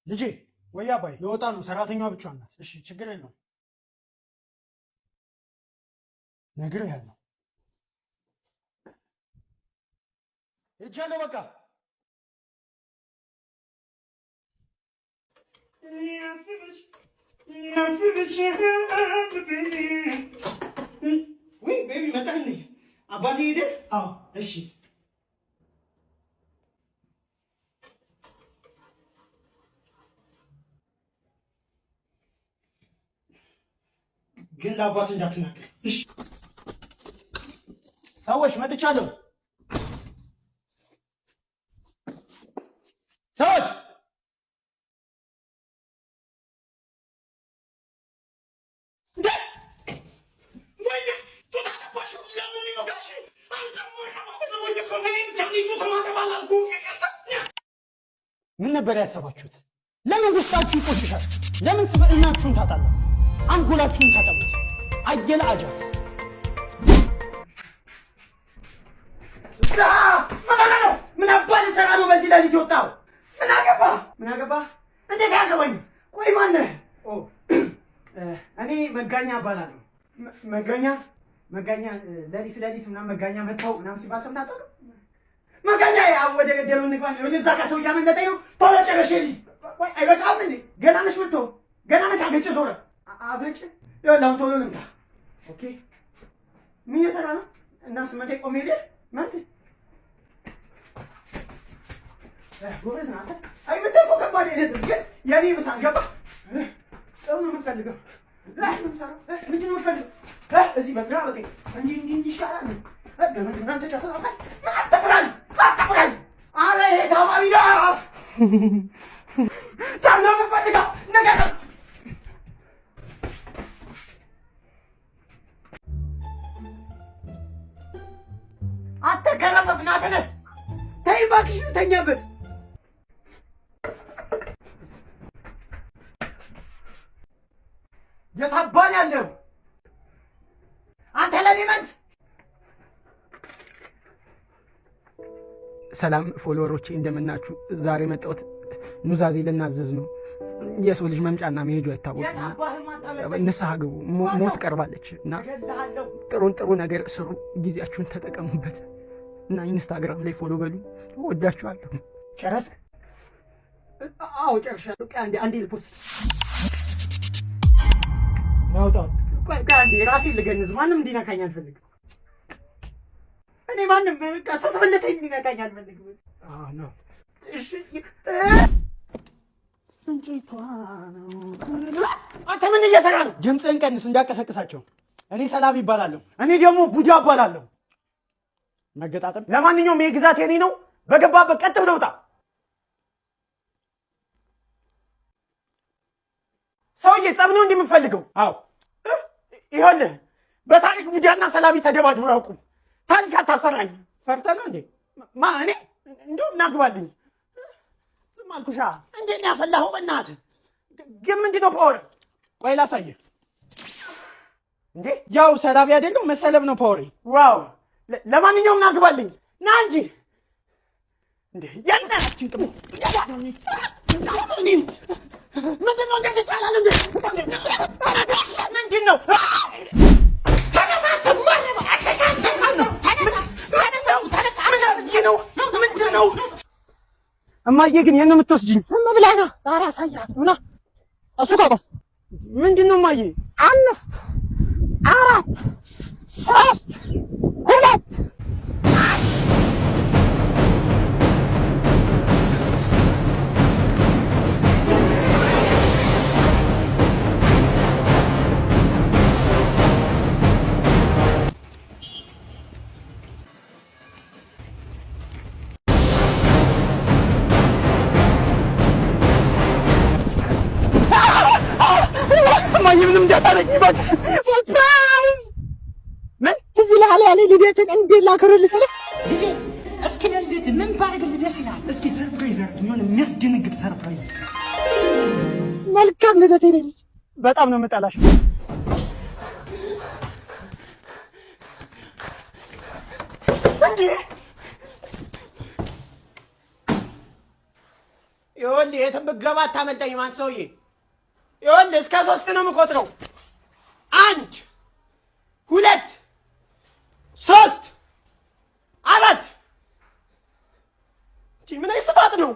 ልጄ ወይ አባይ ለወጣ ነው። ሰራተኛዋ ብቻዋን ናት። እሺ ችግር የለውም ነግሬሃለሁ። ሄጃለሁ በቃ። ወይ ቤቢ መጣህልኝ? አባቴ ሄደ? አዎ እሺ ግን ለአባት እንዳትናገር እሺ። ሰዎች መጥቻለሁ። ሰዎች ምን ነበር ያሰባችሁት? ለምን ውስጣችሁ ይቆሽሻል? ለምን ስብዕናችሁን ታጣላችሁ? አንጎላችሁን ታጠቡት። አየለ አጃት ምን አባል ሰራ ነው በዚህ ለሊት ወጣው? ምን አገባ? እንዴት ያገባኝ? ቆይ ማነህ? እኔ መጋኛ እባላለሁ። መጋኛ ለሊት ምናምን መጋኛ መጣው ምናምን ሲባል ሰምታችሁ? መጋኛ ያው ወደ ገደሉ እንግባ ነው። ወደዛ ጋር ሰው እያመለጠኝ ነው። ቶሎ ጨረሽ ልጅ። ቆይ አይበቃም እንዴ? ገና ነሽ መጥቶ ገና መች አገጭ ዞረ አገጭ ይኸውልህ ቶሎ ልምታ። ኦኬ ምን እየሰራ ነው? እና ስመቴ ቆሜ ልህ ማንተ ጎበዝ ነህ አንተ። አይ የምትሄደው ከባድ አይደለም ግን የኔ ምሳ ገባ። ጥሩ ነው የምፈልገው። ምንድን ነው የምፈልገው? እዚህ በግራ በቀኝ እንዲህ ይሻላል። እናንተ ጨፍራል አትፍራል። አረ ይሄ ታማሚ ነው። ጫም ነው የምፈልገው ነገር አትከረፈፍ። ና ተነስ። ተይ እባክሽ ልተኛበት። የታባን ያለው አንተ ለኔ መንስ። ሰላም ፎሎወሮቼ እንደምናችሁ። ዛሬ መጣሁት ኑዛዜ ልናዘዝ ነው። የሰው ልጅ መምጫና መሄጁ አይታወቅም። ንስሐ ግቡ፣ ሞት ቀርባለች እና ጥሩ ነገር ስሩ፣ ጊዜያችሁን ተጠቀሙበት እና ኢንስታግራም ላይ ፎሎ በሉ። ወዳችኋለሁ። ጨረስክ? አዎ ጨርሻለሁ። አንዴ ልፖስት ናውጣው። ቆይ አንዴ ራሴን ልገንዝ። ማንም እንዲነካኝ አልፈልግም። እኔ ማንም ሰስበለተኝ እንዲነካኝ አልፈልግም። ነው እሺ። እንጭቷ ነው። አንተ ምን እየሰራ ነው? ድምፅህን ቀንስ እንዳቀሰቅሳቸው። እኔ ሰላም ይባላለሁ። እኔ ደግሞ ቡዳ እባላለሁ። መገጣጠም። ለማንኛውም ይሄ ግዛት የኔ ነው። በገባበት ቀጥ ብለህ ውጣ። ሰውዬ ጸብ ነው እንደምፈልገው? አዎ ይኸውልህ በታሪክ ቡዳና ሰላቢ ተደባድበው ያውቁም። ታሪክ አታሰራኝ። ፈርተህ ነው እንዴ? እኔ እንደውም ናግባልኝ። ዝም አልኩሻ። እንዴት ነው ያፈላኸው? በእናትህ ግን ምንድን ነው ፓወር? ቆይ ላሳየህ። እንዴ ያው ሰላቢ አይደለም መሰለብ ነው ፓወር። ዋው ለማንኛውም ናግባልኝ። ና እንጂ እንዴ ያናችን ቅም ምንድን ነው እንደዚህ ይቻላል እንዴ? ምንድን ነው እማዬ ግን የት ነው የምትወስጂኝ? ዝም ብለህ ነው። ዛሬ አሳያለሁ ና። እሱ ጋር ምንድን ነው እማዬ? 5 4 3 2 ምንም እንዳታረጊ እባክሽ። ሰርፕራይዝ! ምን ትዝ ይልሃል ያለ ልደትን እንዴት ላክብርልህ ስልህ ልጄ፣ እስኪ ለልደት ምን ባደርግልህ ደስ ይልሃል? እስኪ ሰርፕራይዝ የሆነ የሚያስደነግጥ ሰርፕራይዝ። መልካም ልደት ይሄ ልጅ። በጣም ነው የምጠላሽ። እንዴ ይኸውልህ የትም ብትገባ አታመልጠኝም አንተ ሰውዬ። ይኸውልህ እስከ 3 ነው የምቆጥረው። 1 2 3 4 ምን አይስባት ነው?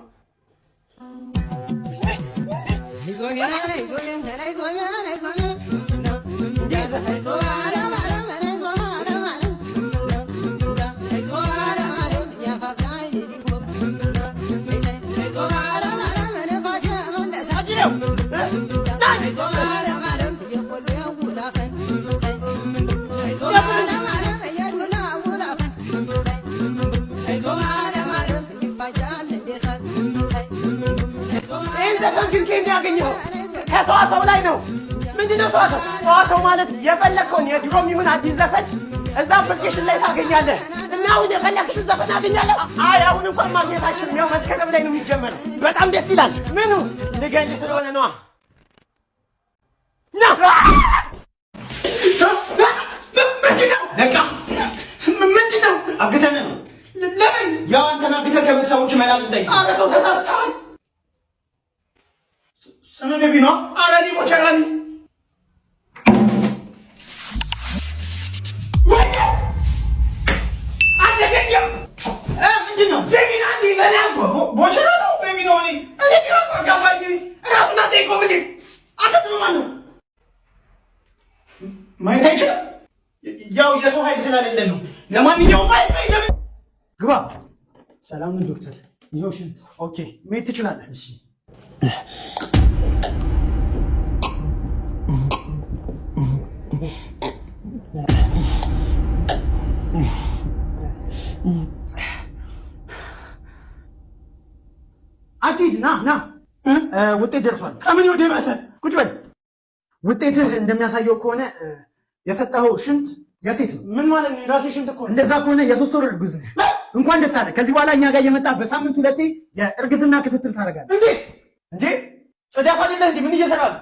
ዘፈን ግን ከእንደ ያገኘው ከሰዋሰው ላይ ነው። ምንድነው ሰዋሰው? ሰዋሰው ማለት የፈለከውን የድሮም ይሁን አዲስ ዘፈን እዛ አፕሊኬሽን ላይ ታገኛለህ። እና አሁን የፈለክትን ዘፈን አገኛለሁ። አይ አሁን እንኳን ማግኘታችን ያው መስከረም ላይ ነው የሚጀመረው። በጣም ደስ ይላል። ምኑ ልገልጽ ስለሆነ ነዋ። ና ምንድነው? በቃ ምንድነው? አግተን ነው። ለምን? ያው አንተን አግተን ከቤተሰቦች መላልጠኝ። አረ ሰው ተሳስተሃል። ስም ቤቢ ነው። አላኒ ሞቸራኒ ወይኔ አንተ ገዲም ምንድን ነው? ቤቢ ነው አንዴ ዘና ያልኩ ሞቸራ ነው ቤቢ ነው። እኔ ግራ አጋባኝ። ራሱን አጠይቆ ምን አንተ ስም ማን ነው? ማየት አይችልም። ያው የሰው ኃይል ስላሌለ ነው። ለማንኛውም ለምን ግባ። ሰላም ነው ዶክተር። ይኸው ሽንት ኦኬ። መሄድ ትችላለህ። እሺ አትሂድ። ና ውጤት ደርሷል። ከምን ወደ ደረሰ? ቁጭ በል። ውጤትህ እንደሚያሳየው ከሆነ የሰጠኸው ሽንት የሴት ነው። ምን ማለት ነው? የራሴ ሽንት እኮ። እንደዛ ከሆነ የ3 ወር እርጉዝ ነህ። እንኳን ደስ አለህ። ከዚህ በኋላ እኛ ጋር እየመጣ በሳምንት 2 የእርግዝና ክትትል ታደርጋለህ። እንዴት? ጽዳት አይደለህ እንዴ? ምን እየሰራህ ነው?